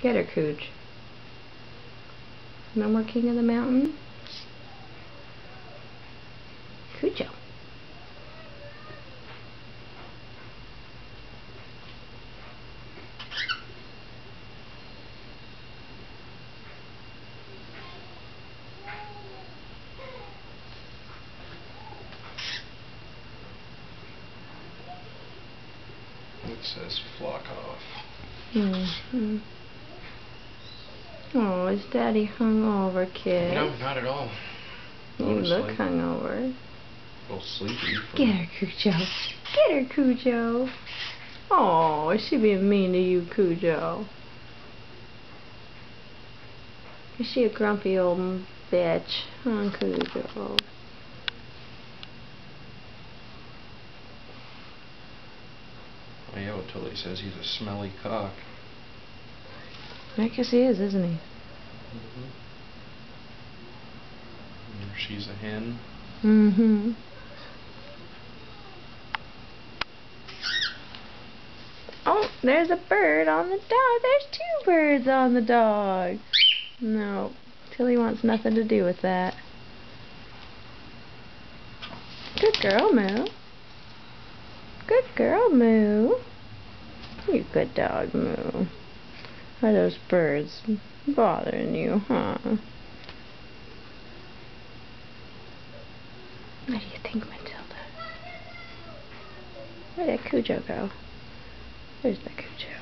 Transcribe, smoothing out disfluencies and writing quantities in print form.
Get her, Cooch. No more king of the mountain? Cujo. It says flock off. Mm-hmm. Oh, is Daddy hungover, kid? No, not at all. You look hungover. A little sleepy. Get her, Cujo. Get her, Cujo. Oh, is she being mean to you, Cujo? Is she a grumpy old bitch? Huh, Cujo? Oh yeah, well, Tilly says he's a smelly cock. I guess he is, isn't he? She's a hen. Mm-hmm. Oh, there's a bird on the dog. There's two birds on the dog. No, Tilly wants nothing to do with that. Good girl, Moo. Good girl, Moo. You good dog, Moo. Are those birds bothering you, huh? What do you think, Matilda? Where'd that Cujo go? Where's the Cujo?